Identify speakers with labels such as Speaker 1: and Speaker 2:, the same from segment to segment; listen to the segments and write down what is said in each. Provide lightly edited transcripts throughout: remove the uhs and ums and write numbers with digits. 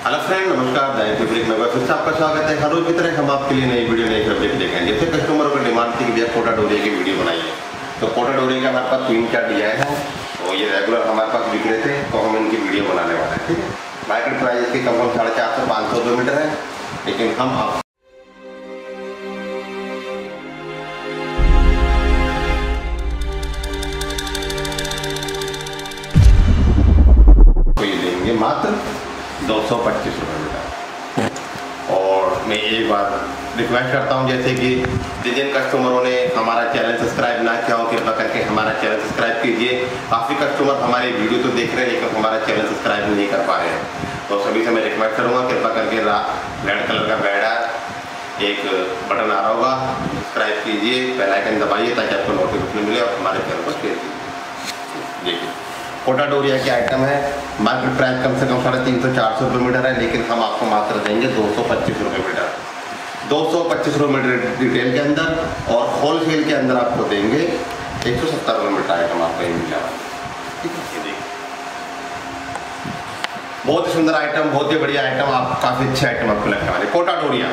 Speaker 1: Hello friend, नमस्कार। दाएं fabric में फिर से आपका स्वागत है। हर रोज की तरह हम आपके लिए नई वीडियो नई फैब्रिक लेकर जैसे कस्टमरों को डिमांड थी कि भैया कोटा डोरिया की वीडियो बनाइए, तो कोटा डोरिया के हमारे पास 3-4 डिजाइन है। तो ये रेगुलर हमारे पास बिक रहे थे, तो हम इनकी वीडियो बनाने वाले हैं। ठीक है, मार्केट प्राइस इसकी कम 450-500 रुपये मीटर है, लेकिन हम आपको ये देंगे मात्र 225 रुपये मीटर। और मैं एक बार रिक्वेस्ट करता हूँ, जैसे कि जिन कस्टमरों ने हमारा चैनल सब्सक्राइब ना किया हो, कृपया करके हमारा चैनल सब्सक्राइब कीजिए। काफ़ी कस्टमर हमारे वीडियो तो देख रहे हैं लेकिन हमारा चैनल सब्सक्राइब नहीं कर पा रहे हैं, तो सभी से मैं रिक्वेस्ट करूँगा कृपया करके रेड कलर का बेल एक बटन आ रहा होगा, सब्सक्राइब कीजिए, बेल आइकन दबाइए ताकि आपको नोटिफिकेशन मिले और हमारे चैनल को शेयर कीजिए। देखिए कोटा डोरिया की आइटम है, मार्केट प्राइस कम से कम 350-400 रुपये मीटर है, लेकिन हम आपको मात्र देंगे 225 रुपये मीटर। 225 रुपये मीटर रिटेल के अंदर और होलसेल के अंदर आपको देंगे 170 रुपये मीटर आइटम आपको ये मिल जाएगा। ठीक है, देखिए बहुत ही सुंदर आइटम, बहुत ही बढ़िया आइटम, आप काफ़ी अच्छे आइटम आपको लगने वाले। कोटा डोरिया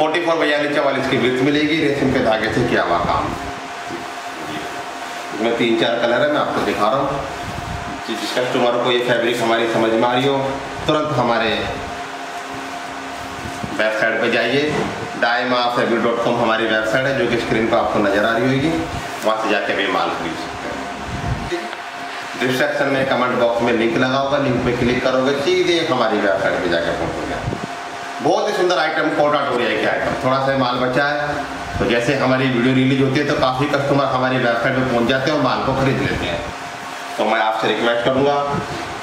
Speaker 1: 44-42-44 की विड्थ मिलेगी, रेशम के धागे से किया हुआ काम। इसमें 3-4 कलर है, मैं आपको दिखा रहा हूँ। जिस कस्टमर को ये फैब्रिक हमारी समझ में आ रही हो, तुरंत हमारे वेबसाइट पे जाइए। daimafabric.com हमारी वेबसाइट है, जो कि स्क्रीन पर आपको नजर आ रही होगी, वहाँ से जाके भी माल खरीद सकते हैं। डिस्क्रिप्शन में कमेंट बॉक्स में लिंक लगा होगा, लिंक पे क्लिक करोगे सीधे हमारी वेबसाइट पे जाकर पहुँचोगे। बहुत ही सुंदर आइटम, कोटा डोरिया की आइटम। थोड़ा सा माल बचा है, तो जैसे हमारी वीडियो रिलीज होती है तो काफ़ी कस्टमर हमारी वेबसाइट पे पहुंच जाते हैं और माल को खरीद लेते हैं। तो मैं आपसे रिक्वेस्ट करूंगा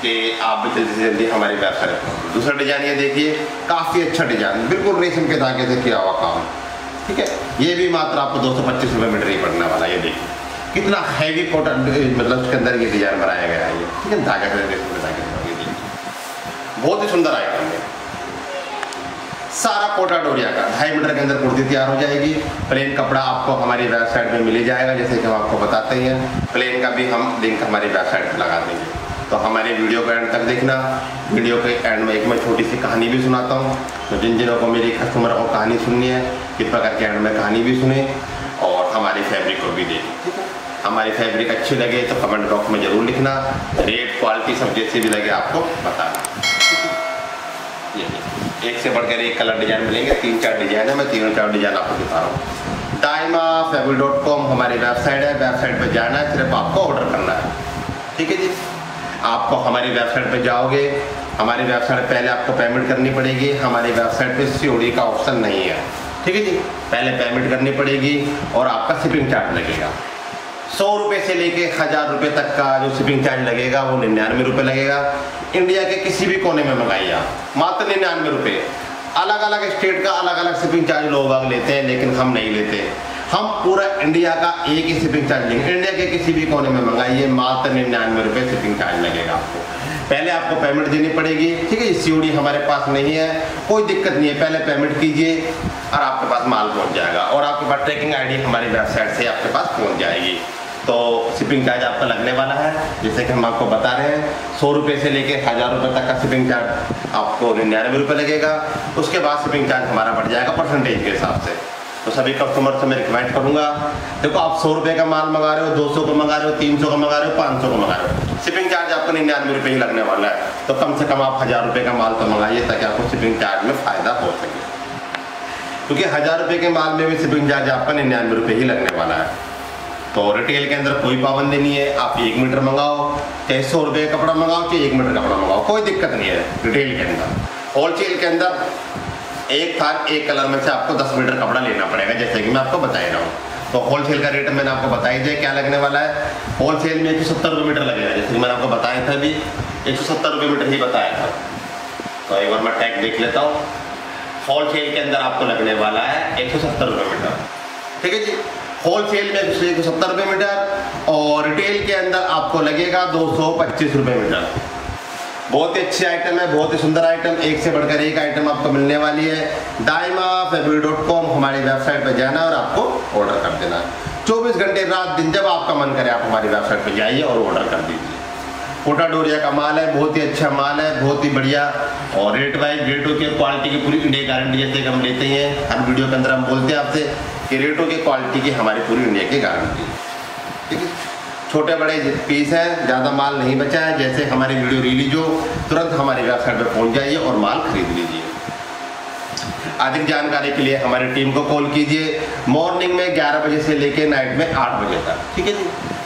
Speaker 1: कि आप भी जल्दी से जल्दी हमारी वेबसाइट पर। दूसरा डिजाइन ये देखिए, काफ़ी अच्छा डिजाइन, बिल्कुल रेशम के धागे से किया हुआ काम। ठीक है, ये भी मात्र आपको 225 रुपये मीटर ही पड़ने वाला। ये देखिए कितना हैवी कॉटन, मतलब उसके अंदर ये डिजाइन बनाया गया है। ये ठीक है, धागा से रेशम के धागे से, ये देखिए बहुत ही सुंदर आइटम है। सारा कोटा डोरिया का 2.5 मीटर के अंदर कुर्ती तैयार हो जाएगी। प्लेन कपड़ा आपको हमारी वेबसाइट पे मिल जाएगा, जैसे कि हम आपको बताते हैं। प्लेन का भी हम लिंक हमारी वेबसाइट पे लगा देंगे, तो हमारी वीडियो को एंड तक देखना। वीडियो के एंड में एक मैं छोटी सी कहानी भी सुनाता हूँ, तो जिन को मेरी कस्टमर को कहानी सुननी है, कृपया करके एंड में कहानी भी सुने और हमारी फैब्रिक को भी देखें। ठीक है, हमारी फैब्रिक अच्छी लगे तो कमेंट बॉक्स में ज़रूर लिखना। रेट क्वालिटी सब जैसी भी लगे आपको बताना। एक से बढ़कर एक कलर डिजाइन मिलेंगे, 3-4 डिजाइन है, मैं 3-4 डिजाइन आपको दिखा रहा हूँ। daimafabric.com हमारी वेबसाइट है, वेबसाइट पर जाना है, सिर्फ आपको ऑर्डर करना है। ठीक है जी, आपको हमारी वेबसाइट पे जाओगे, हमारी वेबसाइट पहले आपको पेमेंट करनी पड़ेगी। हमारी वेबसाइट पे COD का ऑप्शन नहीं है। ठीक है जी, पहले पेमेंट करनी पड़ेगी और आपका शिपिंग चार्ज लगेगा। 100 रुपये से लेके 1000 रुपये तक का जो शिपिंग चार्ज लगेगा वो 99 रुपये लगेगा। इंडिया के किसी भी कोने में मंगाइए आप, मात्र 99 रुपये। अलग अलग स्टेट का अलग अलग शिपिंग चार्ज लोग लेते हैं, लेकिन हम नहीं लेते। हम पूरा इंडिया का एक ही शिपिंग चार्ज लेंगे। इंडिया के किसी भी कोने में मंगाइए, मात्र 99 रुपये शिपिंग चार्ज लगेगा आपको। पहले आपको पेमेंट देनी पड़ेगी। ठीक है, COD हमारे पास नहीं है, कोई दिक्कत नहीं है, पहले पेमेंट कीजिए और आपके पास माल पहुँच जाएगा और आपके पास ट्रैकिंग ID हमारी वेबसाइट से आपके पास पहुँच जाएगी। तो शिपिंग चार्ज आपका लगने वाला है, जैसे कि हम आपको बता रहे हैं। 100 रुपये से लेके 1000 रुपये तक का शिपिंग चार्ज आपको 99 रुपये लगेगा। उसके बाद शिपिंग चार्ज हमारा बढ़ जाएगा परसेंटेज के हिसाब से। तो सभी कस्टमर से मैं रिकमेंड करूंगा, देखो आप 100 रुपये का माल मंगा रहे हो, 200 का मंगा रहे हो, 300 का मंगा रहे हो, 500 का मंगा रहे हो, शिपिंग चार्ज आपको 99 रुपये ही लगने वाला है। तो कम से कम आप 1000 रुपये का माल तो मंगाइए ताकि आपको शिपिंग चार्ज में फ़ायदा हो सके, क्योंकि 1000 रुपये के माल में भी शिपिंग चार्ज आपका 99 रुपये ही लगने वाला है। तो रिटेल के अंदर कोई पाबंदी नहीं है, आप 1 मीटर मंगाओ, चाहे 100 रुपये का कपड़ा मंगाओ, चाहे 1 मीटर कपड़ा मंगाओ, कोई दिक्कत नहीं है रिटेल के अंदर। होलसेल के अंदर एक कलर में से आपको 10 मीटर कपड़ा लेना पड़ेगा, जैसे कि मैं आपको बता रहा हूँ। तो होलसेल का रेट मैंने आपको बताई दिया क्या लगने वाला है। होलसेल में 170 रुपये मीटर लगेगा, जैसे कि मैंने आपको बताया था, अभी 170 रुपये मीटर ही बताया था। तो एक बार मैं टैग देख लेता हूँ। होलसेल के अंदर आपको लगने वाला है 170 रुपये मीटर। ठीक है जी, होलसेल में 170 रुपये मीटर और रिटेल के अंदर आपको लगेगा 225 रुपये मीटर। बहुत ही अच्छी आइटम है, बहुत ही सुंदर आइटम, एक से बढ़कर एक आइटम आपको मिलने वाली है। daimafabric.com हमारी वेबसाइट पर जाना और आपको ऑर्डर कर देना। 24 घंटे रात दिन जब आपका मन करे आप हमारी वेबसाइट पर जाइए और ऑर्डर कर दीजिए। कोटा डोरिया का माल है, बहुत ही अच्छा माल है, बहुत ही बढ़िया। और रेट वाइज रेटों की क्वालिटी की पूरी इंडिया गारंटी, जैसे कि हम लेते हैं हर वीडियो के अंदर हम बोलते हैं आपसे कि रेटों की क्वालिटी की हमारी पूरी इंडिया की गारंटी। ठीक है, छोटे बड़े पीस हैं, ज़्यादा माल नहीं बचा है। जैसे हमारी वीडियो रिलीज हो तुरंत हमारी वेबसाइट पर पहुंच जाइए और माल खरीद लीजिए। अधिक जानकारी के लिए हमारी टीम को कॉल कीजिए मॉर्निंग में 11 बजे से लेके नाइट में 8 बजे तक। ठीक है जी,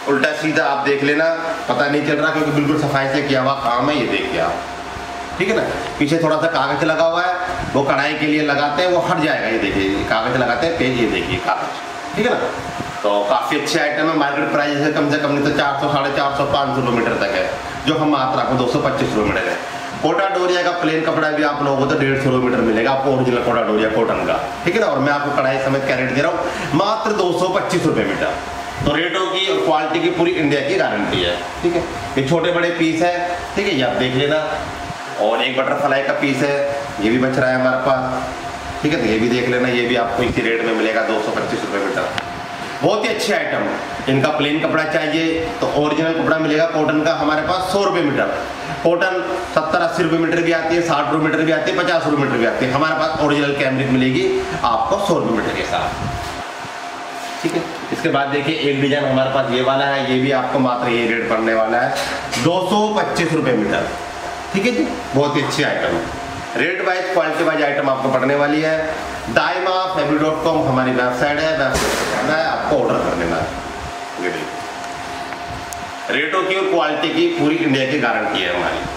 Speaker 1: उल्टा सीधा आप देख लेना, पता नहीं चल रहा क्योंकि बिल्कुल सफाई से किया हुआ काम है। ये देखिए आप, ठीक है ना, पीछे थोड़ा सा कागज लगा हुआ है, वो कढ़ाई के लिए लगाते हैं, वो हट जाएगा। ये देखिए कागज लगाते हैं पेज, ये देखिए कागज, ठीक है ना। तो काफ़ी अच्छे आइटम है। मार्केट प्राइस है कम से कम नहीं तो 400, 450, 500 मीटर तक है, जो हम मात्रा को 225 मीटर है। कोटा डोरिया का प्लेन कपड़ा भी आप लोगों को तो 150 मीटर मिलेगा आपको, ओरिजिनल कोटा डोरिया कॉटन का, ठीक है ना। और मैं आपको कढ़ाई समेत क्या रेट दे रहा हूँ, मात्र 225 रुपये मीटर। तो रेटों की और क्वालिटी की पूरी इंडिया की गारंटी है। ठीक है, ये छोटे बड़े पीस है, ठीक है, ये आप देख लेना। और एक बटरफ्लाई का पीस है, ये भी बच रहा है हमारे पास, ठीक है, तो ये भी देख लेना। ये भी आपको इसी रेट में मिलेगा 225 रुपये मीटर। बहुत ही अच्छे आइटम। इनका प्लेन कपड़ा चाहिए तो ओरिजिनल कपड़ा मिलेगा कॉटन का हमारे पास 100 रुपये मीटर। कॉटन 70-80 रुपये मीटर भी आती है, 60 रुपये मीटर भी आती है, 50 रुपये मीटर भी आती है। हमारे पास ओरिजिनल कैमरिक मिलेगी आपको 100 रुपये मीटर के साथ। ठीक है, इसके बाद देखिए एक डिजाइन हमारे पास ये वाला है, ये भी आपको मात्र ये रेट पड़ने वाला है 225 रुपये मीटर। ठीक है जी, बहुत ही अच्छी आइटम है। Rate wise quality wise item आपको पड़ने वाली है। daimafabry.com हमारी वेबसाइट है, वेबसाइट पर जाना है, आपको ऑर्डर कर देना है। रेटों की और क्वालिटी की पूरी इंडिया की गारंटी है हमारी।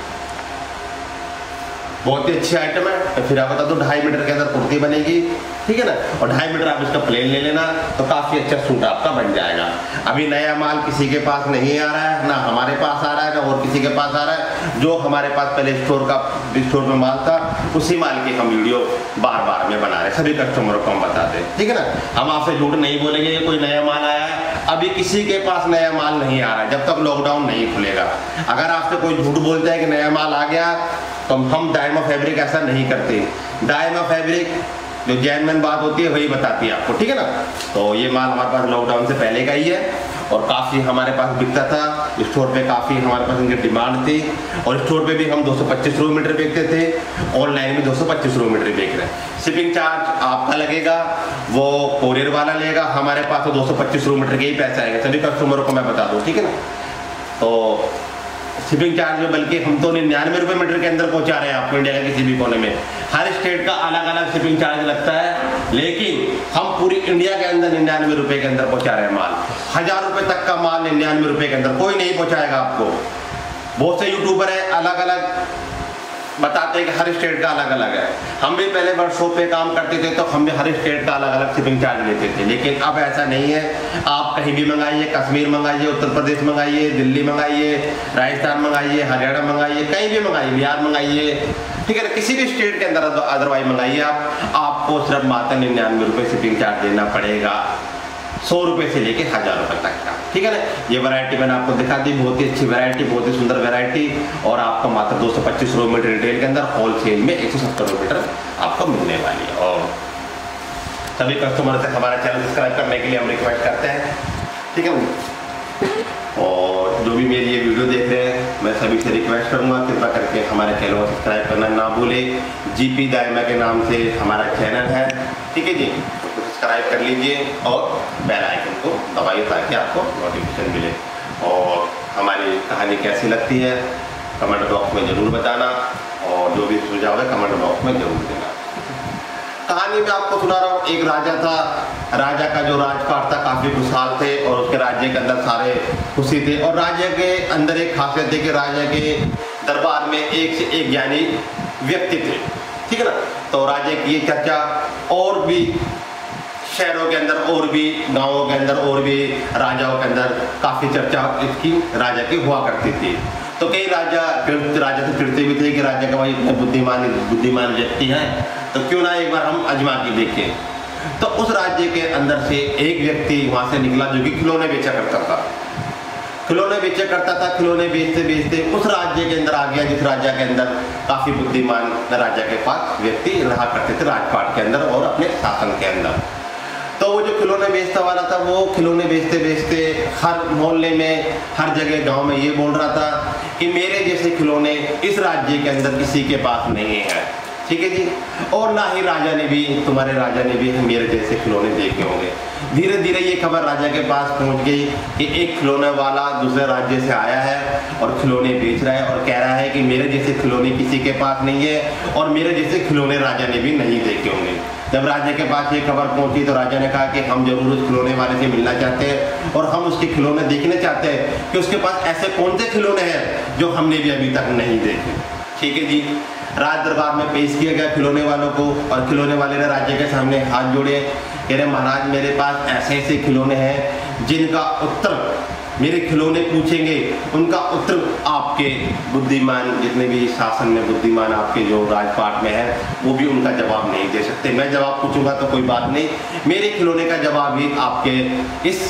Speaker 1: बहुत ही अच्छी आइटम है। तो फिर आप बता दो 2.5 मीटर के अंदर कुर्ती बनेगी, ठीक है ना। और 2.5 मीटर आप इसका प्लेन ले लेना तो काफ़ी अच्छा सूट आपका बन जाएगा। अभी नया माल किसी के पास नहीं आ रहा है, ना हमारे पास आ रहा है, ना और किसी के पास आ रहा है। जो हमारे पास पहले स्टोर में माल था, उसी माल की हम वीडियो बार बार में बना रहे हैं, सभी कस्टमरों को हम बताते हैं, ठीक है ना। हम आपसे झूठ नहीं बोलेंगे कोई नया माल आया है, अभी किसी के पास नया माल नहीं आ रहा है जब तक लॉकडाउन नहीं खुलेगा। अगर आपसे कोई झूठ बोलता है कि नया माल आ गया, तो हम डायमा फैब्रिक ऐसा नहीं करते। डायमा फैब्रिक जो जेन्युइन बात होती है वही बताती है आपको, ठीक है ना। तो ये माल हमारे पास लॉकडाउन से पहले का ही है और काफ़ी हमारे पास बिकता था। स्टोर पे काफ़ी हमारे पास इनकी डिमांड थी और स्टोर पे भी हम 225 रुपये मीटर बेचते थे, ऑनलाइन में 225 रुपये मीटर बेच रहे हैं। शिपिंग चार्ज आपका लगेगा, वो कोरियर वाला लेगा, हमारे पास तो 225 रुपये मीटर के ही पैसा आएगा, सभी कस्टमरों को मैं बता दूँ, ठीक है ना। तो शिपिंग चार्ज में बल्कि हम तो 99 रुपये मीटर के अंदर पहुंचा रहे हैं आपको इंडिया के किसी भी कोने में। हर स्टेट का अलग अलग शिपिंग चार्ज लगता है, लेकिन हम पूरी इंडिया के अंदर 99 रुपये के अंदर पहुंचा रहे हैं माल। 1000 रुपये तक का माल 99 रुपये के अंदर कोई नहीं पहुंचाएगा आपको। बहुत से यूट्यूबर है अलग अलग बताते हैं कि हर स्टेट का अलग अलग है। हम भी पहले वर्कशॉप पे काम करते थे तो हम भी हर स्टेट का अलग अलग शिपिंग चार्ज लेते थे, लेकिन अब ऐसा नहीं है। आप कहीं भी मंगाइए, कश्मीर मंगाइए, उत्तर प्रदेश मंगाइए, दिल्ली मंगाइए, राजस्थान मंगाइए, हरियाणा मंगाइए, कहीं भी मंगाइए, बिहार मंगाइए, ठीक है ना, किसी भी स्टेट के अंदर अदरवाइज मंगाइए आपको सिर्फ मात्र 99 रुपये शिपिंग चार्ज देना पड़ेगा, 100 रुपये से लेके 1000 रुपये तक का, ठीक है ना। ये वैरायटी मैंने आपको दिखा दी, बहुत ही अच्छी वैरायटी, बहुत ही सुंदर वैरायटी, और आपको मात्र 225 रुपये मीटर रिटेल के अंदर, होलसेल में 170 रुपये मीटर आपको मिलने वाली है। और सभी कस्टमर से हमारा चैनल सब्सक्राइब करने के लिए हम रिक्वेस्ट करते हैं, ठीक है। और जो भी मेरी ये वीडियो देख रहे हैं, मैं सभी से रिक्वेस्ट करूँगा कृपया करके हमारे चैनल को सब्सक्राइब करना ना भूले। जीपी दाइमा के नाम से हमारा चैनल है, ठीक है जी, सब्सक्राइब कर लीजिए और बेल आइकन को दबाइए ताकि आपको नोटिफिकेशन मिले। और हमारी कहानी कैसी लगती है कमेंट बॉक्स में ज़रूर बताना, और जो भी सुझाव है कमेंट बॉक्स में ज़रूर देना। कहानी में आपको सुना रहा हूँ, एक राजा था, राजा का जो राजपाट था काफ़ी खुशहाल थे और उसके राज्य के अंदर सारे खुशी थे। और राज्य के अंदर एक खासियत थी कि राजा के दरबार में एक से एक ज्ञानी व्यक्ति थे, ठीक है ना। तो राज्य की चर्चा और भी शहरों के अंदर, और भी गांवों के अंदर, और भी राजाओं के अंदर काफ़ी चर्चा इसकी राजा की हुआ करती थी। तो कई राजा से चिढ़ते भी थे कि राजा का भाई इतने बुद्धिमान व्यक्ति हैं, तो क्यों ना एक बार हम आजमा के देखें। तो उस राज्य के अंदर से एक व्यक्ति वहाँ से निकला जो कि खिलौने बेचा करता था। खिलौने बेचते बेचते उस राज्य के अंदर आ गया जिस राज्य के अंदर काफ़ी बुद्धिमान राजा के पास व्यक्ति रहा करते थे राजपाट के अंदर और अपने शासन के अंदर। तो वो जो खिलौने बेचता वाला था वो खिलौने बेचते बेचते हर मोहल्ले में, हर जगह गांव में ये बोल रहा था कि मेरे जैसे खिलौने इस राज्य के अंदर किसी के पास नहीं है। ठीक है जी। और ना ही राजा ने भी, तुम्हारे राजा ने भी मेरे जैसे खिलौने देखे होंगे। धीरे धीरे ये खबर राजा के पास पहुंच गई कि एक खिलौने वाला दूसरे राज्य से आया है और खिलौने बेच रहा है और कह रहा है कि मेरे जैसे खिलौने किसी के पास नहीं है और मेरे जैसे खिलौने राजा ने भी नहीं देखे होंगे। जब राजा के पास ये खबर पहुंची तो राजा ने कहा कि हम जरूर उस खिलौने वाले से मिलना चाहते हैं और हम उसके खिलौने देखने चाहते हैं कि उसके पास ऐसे कौन से खिलौने हैं जो हमने भी अभी तक नहीं देखे। ठीक है जी। राज दरबार में पेश किया गया खिलौने वालों को और खिलौने वाले ने राजा के सामने हाथ जोड़े, कह रहे महाराज मेरे पास ऐसे ऐसे खिलौने हैं जिनका उत्तर मेरे खिलौने पूछेंगे, उनका उत्तर आपके बुद्धिमान, जितने भी शासन में बुद्धिमान आपके जो राजपाट में है वो भी उनका जवाब नहीं दे सकते। मैं जवाब पूछूंगा तो कोई बात नहीं, मेरे खिलौने का जवाब भी आपके इस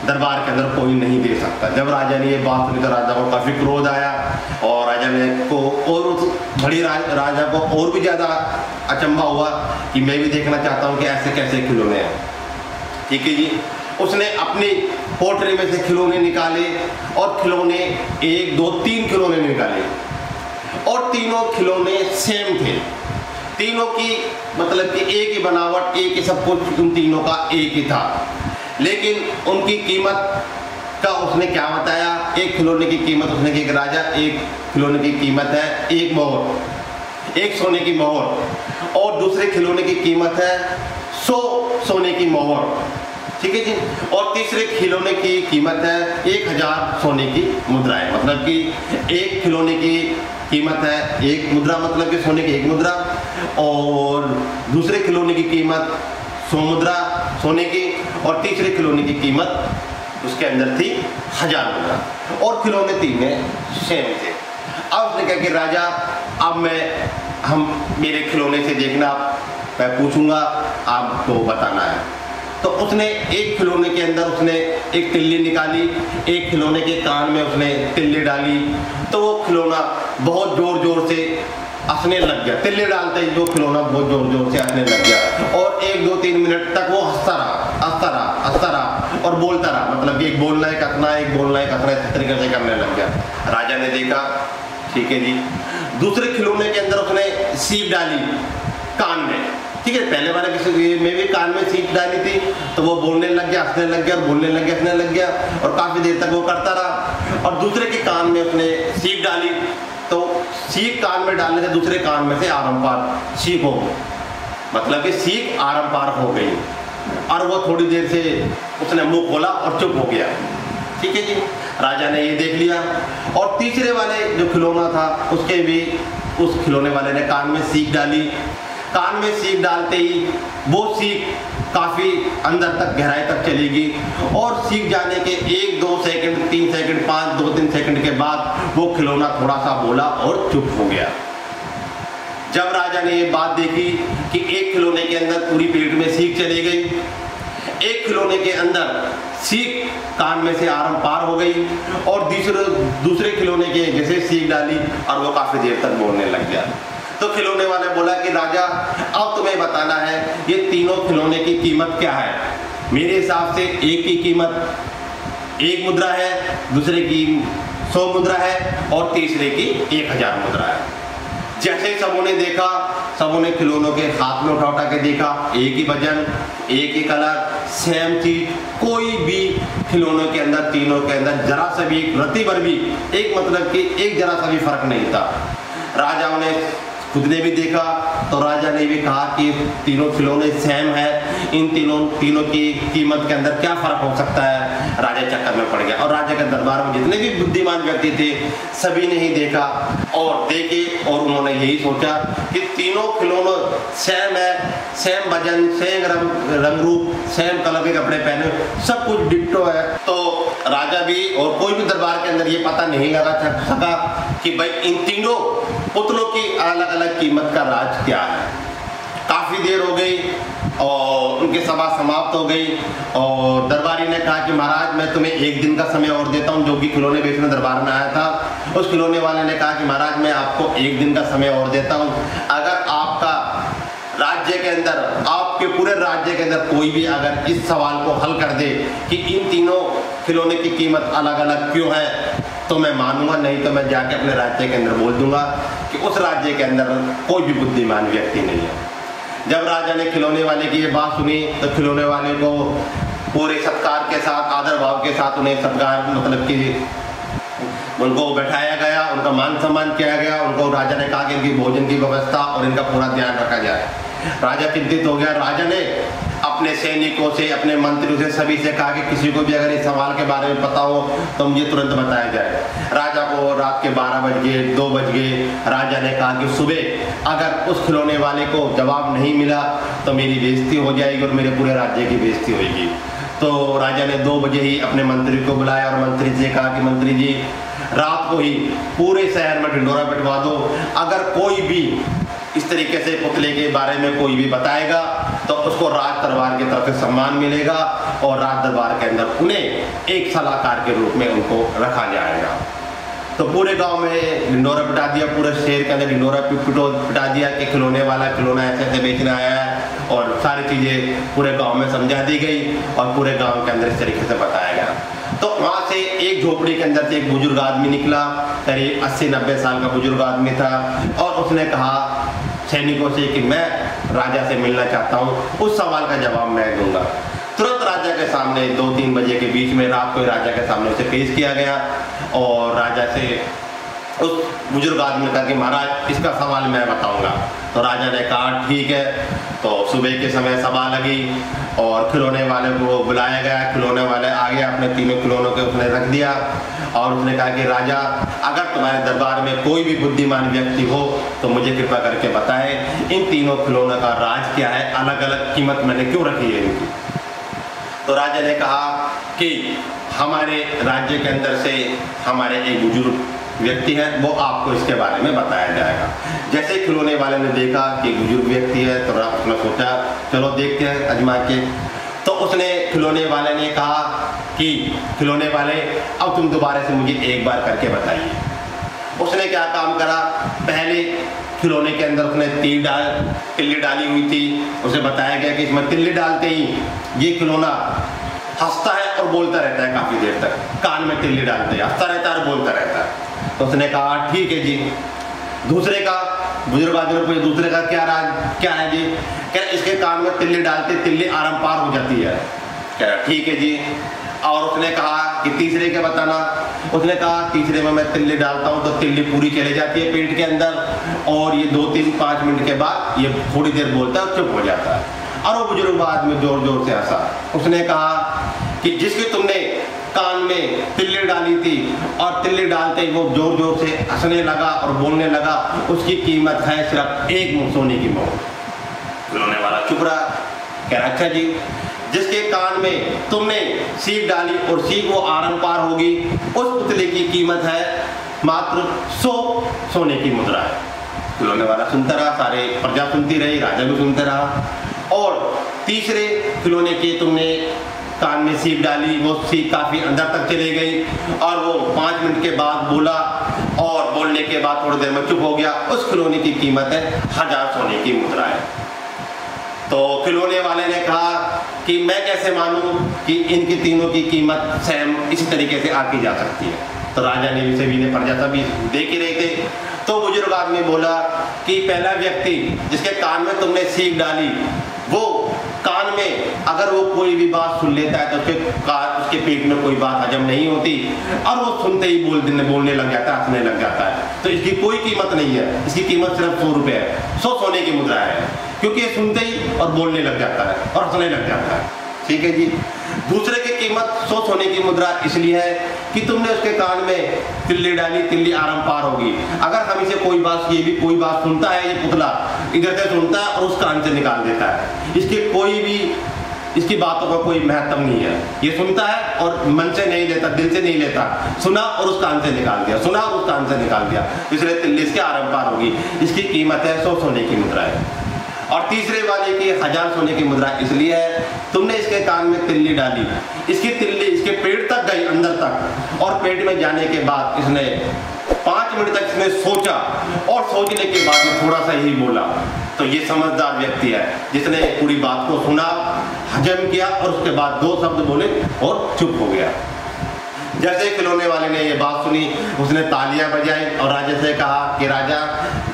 Speaker 1: दरबार के अंदर कोई नहीं दे सकता। जब राजा ने ये बात सुनी तो राजा को काफी क्रोध आया और राजा ने को और बड़ी राजा को और भी ज्यादा अचंभा हुआ कि मैं भी देखना चाहता हूँ कि ऐसे कैसे खिलौने हैं। ठीक है जी। उसने अपनी पोटरी में से खिलौने निकाले और खिलौने 1 2 3 खिलौने निकाले और तीनों खिलौने सेम थे। तीनों की मतलब कि एक ही बनावट, एक ही सब कुछ उन तीनों का एक ही था, लेकिन उनकी कीमत का उसने क्या बताया। एक खिलौने की कीमत उसने की, राजा एक खिलौने की कीमत है 1 मोहर, 1 सोने की मोहर, और दूसरे खिलौने की कीमत है 100 सोने की मोहर। ठीक है जी। और तीसरे खिलौने की कीमत है 1000 सोने की मुद्राएं। मतलब कि एक खिलौने की कीमत है 1 मुद्रा, मतलब कि सोने की 1 मुद्रा, और दूसरे खिलौने की कीमत 100 मुद्रा सोने की, और तीसरे खिलौने की कीमत उसके अंदर थी 1000 मुद्रा, और खिलौने तीनों सेम थे। अब उसने कहा कि राजा अब मेरे खिलौने से देखना, मैं पूछूंगा आपको बताना है। तो उसने एक खिलौने के अंदर उसने एक तिल्ली निकाली, एक खिलौने के कान में उसने तिल्ली डाली, तो वो खिलौना बहुत जोर जोर से हंसने लग गया। तिल्ली डालते ही जो खिलौना बहुत जोर जोर से हंसने लग गया और 1 2 3 मिनट तक वो हंसता रहा और बोलता रहा। मतलब एक बोलना है कथना, एक बोलना है कथना, इस तरीके से करने लग गया। राजा ने देखा, ठीक है जी। दूसरे खिलौने के अंदर उसने सीप डाली कान में। ठीक है, पहले वाले किसी में भी कान में सीप डाली थी तो वो बोलने लग गया, हंसने लग गया, और बोलने लग गया, हंसने लग गया, और काफी देर तक वो करता रहा। और दूसरे के कान में उसने सीप डाली तो सीप कान में डालने से दूसरे कान में से आरंपार सीप हो गई, मतलब कि सीप आरंपार हो गई, और वो थोड़ी देर से उसने मुंह खोला और चुप हो गया। ठीक है जी। राजा ने ये देख लिया। और तीसरे वाले जो खिलौना था उसके भी उस खिलौने वाले ने कान में सीप डाली। कान में सीप डालते ही वो सीप काफी अंदर तक, गहराई तक चली गई, और सीप जाने के 1 2 सेकंड, 3 सेकंड, 5 2 3 सेकंड के बाद वो खिलौना थोड़ा सा बोला और चुप हो गया। जब राजा ने ये बात देखी कि एक खिलौने के अंदर पूरी पेट में सीप चली गई, एक खिलौने के अंदर सीप कान में से आरम पार हो गई, और दूसरे खिलौने के जैसे सीप डाली और वो काफी देर तक बोलने लग गया। तो खिलौने वाले बोला कि राजा अब तुम्हें बताना है ये तीनों खिलौने की कीमत क्या है। मेरे हिसाब से एक की कीमत 1 मुद्रा है, दूसरे की 100 मुद्रा है, और तीसरे की 1000 मुद्रा है। जैसे ही सबों ने देखा, सबों ने खिलौनों के हाथ में उठा के देखा, एक ही वजन, एक ही कलर, सेम चीज, कोई भी खिलौनों के अंदर, तीनों के अंदर जरा सा भी, रत्ती भर भी, एक मतलब कि एक जरा सा भी फर्क नहीं था। राजाओं ने खुद ने भी देखा तो राजा ने भी कहा कि तीनों खिलौने सेम है, इन तीनों की कीमत के अंदर क्या फर्क हो सकता है। राजा चक्कर में पड़ गया, और राजा के दरबार में जितने भी बुद्धिमान व्यक्ति थे सभी ने ही देखा और देखे, और उन्होंने यही सोचा कि तीनों खिलौने सेम है, सेम वजन, सेम रंग रूप, सेम कलर के कपड़े पहने, सब कुछ डिट्टो है। तो राजा भी और कोई भी दरबार के अंदर ये पता नहीं लगा सका कि भाई इन तीनों पुतलों की अलग अलग कीमत का राज क्या है। काफी देर हो गई और उनकी सभा समाप्त हो गई, और दरबारी ने कहा कि महाराज मैं तुम्हें 1 दिन का समय और देता हूँ। जो कि खिलौने बेचने दरबार में आया था उस खिलौने वाले ने कहा कि महाराज मैं आपको 1 दिन का समय और देता हूँ, अगर आपका राज्य के अंदर, आपके पूरे राज्य के अंदर कोई भी अगर इस सवाल को हल कर दे कि इन तीनों खिलौने की कीमत अलग अलग क्यों है, तो मैं मानूंगा, नहीं तो मैं जाके अपने राज्य के अंदर बोल दूंगा कि उस राज्य के अंदर कोई भी बुद्धिमान व्यक्ति नहीं है। जब राजा ने खिलौने वाले की ये बात सुनी तो खिलौने वाले को पूरे सत्कार के साथ, आदर भाव के साथ उन्हें सत्कार मतलब कि उनको बैठाया गया, उनका मान सम्मान किया गया। उनको राजा ने कहा कि इनकी भोजन की व्यवस्था और इनका पूरा ध्यान रखा जाए। राजा चिंतित हो गया। राजा ने अपने सैनिकों से, अपने मंत्रियों से, सभी से कहा कि किसी को भी अगर इस सवाल के बारे में पता हो तो मुझे तुरंत बताया जाए। राजा को रात के 12 बज गए, 2 बज गए। राजा ने कहा कि सुबह अगर उस खिलौने वाले को जवाब नहीं मिला तो मेरी बेइज्जती हो जाएगी और मेरे पूरे राज्य की बेइज्जती होगी। तो राजा ने 2 बजे ही अपने मंत्री को बुलाया और मंत्री से कहा कि मंत्री जी, रात को ही पूरे शहर में ढिंढोरा पिटवा दो। अगर कोई भी इस तरीके से पुतले के बारे में कोई भी बताएगा तो उसको राज दरबार की तरफ से सम्मान मिलेगा और राज दरबार के अंदर उन्हें एक सलाहकार के रूप में उनको रखा जाएगा। तो पूरे गांव में ढिंढोरा पिटा दिया, पूरे शहर के अंदर ढिंढोरा पिटा दिया कि खिलौने वाला खिलौना ऐसे ऐसे बेचने आया है और सारी चीज़ें पूरे गांव में समझा दी गई और पूरे गांव के अंदर इस तरीके से बताया गया। तो वहाँ से एक झोपड़ी के अंदर से एक बुजुर्ग आदमी निकला, करीब 80-90 साल का बुजुर्ग आदमी था और उसने कहा सैनिकों से कि मैं राजा से मिलना चाहता हूँ, उस सवाल का जवाब मैं दूंगा। तुरंत राजा के सामने 2-3 बजे के बीच में रात को राजा के सामने उसे पेश किया गया और राजा से उस बुजुर्ग आदमी ने कहा कि महाराज इसका सवाल मैं बताऊंगा। तो राजा ने कहा ठीक है। तो सुबह के समय सभा लगी और खिलौने वाले को बुलाया गया। खिलौने वाले आ गया, अपने तीनों खिलौनों के उसने रख दिया और उसने कहा कि राजा, अगर तुम्हारे दरबार में कोई भी बुद्धिमान व्यक्ति हो तो मुझे कृपा करके बताएं इन तीनों खिलौनों का राज क्या है, अलग अलग कीमत मैंने क्यों रखी है इनकी। तो राजा ने कहा कि हमारे राज्य के अंदर से हमारे एक बुजुर्ग व्यक्ति है, वो आपको इसके बारे में बताया जाएगा। जैसे खिलौने वाले ने देखा कि बुजुर्ग व्यक्ति है तो उसने सोचा चलो देखते हैं आजमा के। तो उसने खिलौने वाले ने कहा कि खिलौने वाले अब तुम दोबारा से मुझे एक बार करके बताइए। उसने क्या काम करा, पहले खिलौने के अंदर उसने तिल्ली डाली हुई थी। उसे बताया गया कि इसमें तिल्ली डालते ही ये खिलौना हंसता है और बोलता रहता है काफी देर तक, कान में तिल्ली डालते हंसता रहता है और बोलता रहता है। तो उसने कहा ठीक है जी। दूसरे का बुजुर्ग आदमी ने पूछा दूसरे का क्या है जी? क्या इसके कान में तिल्ली डालते तिल्ली आराम पार हो जाती है। क्या ठीक है जी। और उसने कहा कि तीसरे के बताना। उसने कहा तीसरे में मैं तिल्ली डालता हूँ तो तिल्ली पूरी चले जाती है पेट के अंदर और ये 2-3-5 मिनट के बाद ये थोड़ी देर बोलता है और चुप हो जाता है। और वो बुजुर्ग आदमी जोर जोर से हंसा। उसने कहा कि जिसके तुमने कान में तिल्ली डाली थी और तिल्ली डालते ही वो जोर जोर से हंसने लगा और बोलने लगा, उसकी कीमत है सिर्फ 1 सोने की मोहर। खिलौने वाला चुप रहा। कह रहा अच्छा जी। जिसके कान में तुमने सीख डाली और सीख वो आरम पार होगी, उस पुतले की कीमत है मात्र 100 सोने की मुद्रा है। खिलौने वाला सुनता रहा, सारे प्रजा सुनती रही, राजा भी सुनता रहा। और तीसरे खिलौने के तुमने कान में सीख डाली, वो सीख काफी अंदर तक चली गई और वो 5 मिनट के बाद बोला और बोलने के बाद थोड़ी देर में चुप हो गया। उस खिलौने की कीमत है 1000 सोने की मुद्रा है। तो खिलौने वाले ने कहा कि मैं कैसे मानूं कि इनकी तीनों की कीमत सेम इसी तरीके से आकी जा सकती है। तो राजा ने भी सभी ने प्रजा सभी देख ही रहे थे। तो बुजुर्ग आदमी बोला कि पहला व्यक्ति जिसके कान में तुमने सीख डाली, वो कान में अगर वो कोई भी बात सुन लेता है तो उसके पेट में कोई बात हजम नहीं होती और वो सुनते ही बोलने लग जाता है, हंसने लग जाता है। तो इसकी कोई कीमत नहीं है, इसकी कीमत सिर्फ 100 रुपये है, 100 सोने की मुद्रा है, क्योंकि ये सुनते ही और बोलने लग जाता है और हंसने लग जाता है। ठीक है जी। दूसरे की कीमत 100 सोने की मुद्रा इसलिए है कि तुमने उसके कान में तिल्ली डाली, तिल्ली आराम पार होगी। अगर हम इसे कोई बात सुनता है, ये पुतला इधर से सुनता है और उस कान से निकाल देता है, इसकी बातों का कोई महत्व नहीं है। ये सुनता है और मन से नहीं लेता, दिल से नहीं लेता, सुना और उस कान से निकाल दिया, सुना और उस कान से निकाल दिया, इसलिए तिल्ली इसके आराम पार होगी। इसकी कीमत है 100 सोने की मुद्रा है। और तीसरे वाले की 1000 सोने की मुद्रा इसलिए है, तुमने इसके कान में तिल्ली डाली, इसकी तिल्ली इसके पेट तक गई, अंदर तक, और पेट में जाने के बाद इसने 5 मिनट तक इसने सोचा और सोचने के बाद थोड़ा सा ही बोला तो ये समझदार व्यक्ति है जिसने पूरी बात को सुना, हजम किया और उसके बाद 2 शब्द बोले और चुप हो गया। जैसे खिलौने वाले ने ये बात सुनी, उसने तालियां बजाई और राजा से कहा कि राजा,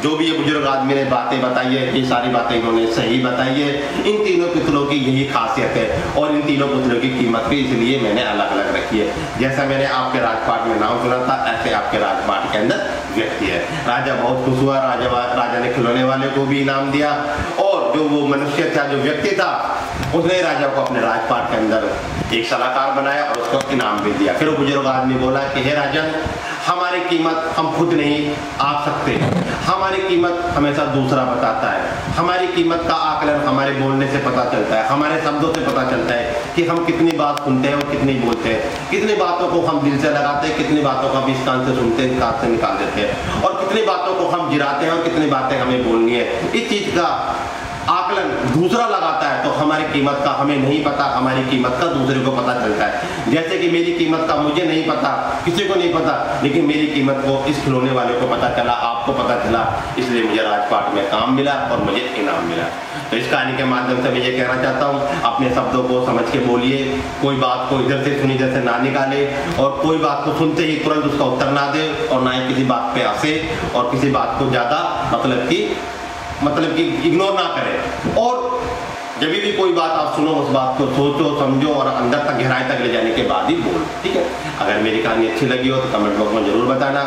Speaker 1: जो भी ये बुजुर्ग आदमी ने बातें बताई है, ये सारी बातें इन्होंने सही बताई है। इन तीनों पुतलों की यही खासियत है और इन तीनों पुतलों की कीमत भी इसलिए मैंने अलग अलग रखी है। जैसा मैंने आपके राजपाट में नाम सुना था, ऐसे आपके राजपाट के अंदर व्यक्ति है। राजा बहुत खुश हुआ। राजा ने खिलौने वाले को भी इनाम दिया और जो वो मनुष्य था, जो व्यक्ति था, उसने राजा को अपने राजपाट के अंदर एक सलाहकार बनाया और उसको इनाम भी दिया। फिर वो बुजुर्ग आदमी बोला कि हे राजन, हमारी कीमत हम खुद नहीं आंक सकते, हमारी कीमत हमेशा दूसरा बताता है। हमारी कीमत का आकलन हमारे बोलने से पता चलता है, हमारे शब्दों से पता चलता है कि हम कितनी बात सुनते हैं और कितनी बोलते हैं, कितनी बातों को हम दिल से लगाते हैं, कितनी बातों को हम इस कान से सुनते हैं, कान से निकाल देते हैं, और कितनी बातों को हम गिराते हैं और कितनी बातें हमें बोलनी है। इस चीज का आकलन दूसरा लगाता है तो हमारी कीमत का हमें नहीं पता, हमारी कीमत का दूसरे को पता चलता है। जैसे कि मेरी कीमत का मुझे नहीं पता, किसी को नहीं पता, लेकिन मेरी कीमत को इस खिलौने वाले को पता चला, आपको पता चला, इसलिए मुझे राजपाट में काम मिला और मुझे इनाम मिला। तो इस कहानी के माध्यम से मैं ये कहना चाहता हूँ, अपने शब्दों को समझ के बोलिए, कोई बात को इधर से सुनी इधर से ना निकाले, और कोई बात को सुनते ही तुरंत उसका उत्तर ना दे, और ना ही किसी बात पे हंसे, और किसी बात को ज्यादा मतलब कि इग्नोर ना करें। और जब भी कोई बात आप सुनो, उस बात को सोचो, समझो और अंदर तक, गहराई तक ले जाने के बाद ही बोलो, ठीक है। अगर मेरी कहानी अच्छी लगी हो तो कमेंट बॉक्स में जरूर बताना,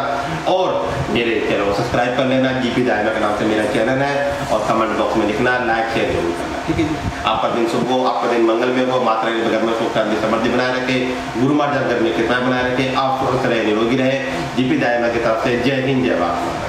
Speaker 1: और मेरे चैनल को सब्सक्राइब कर लेना। जीपी दायमा के नाम से मेरा चैनल है, और कमेंट बॉक्स में लिखना, लाइक शेयर जरूर करना, ठीक है जी। आपका दिन शुभ हो, आपका दिन मंगलमय हो, माता रानी घर में सुख शांति समृद्धि बनाए रखे, गुरु महाराज घर में कृपा बनाए रखे, आप स्वस्थ रहे, निरोगी रहे। जीपी दायमा की तरफ से जय हिंद, जय भारत।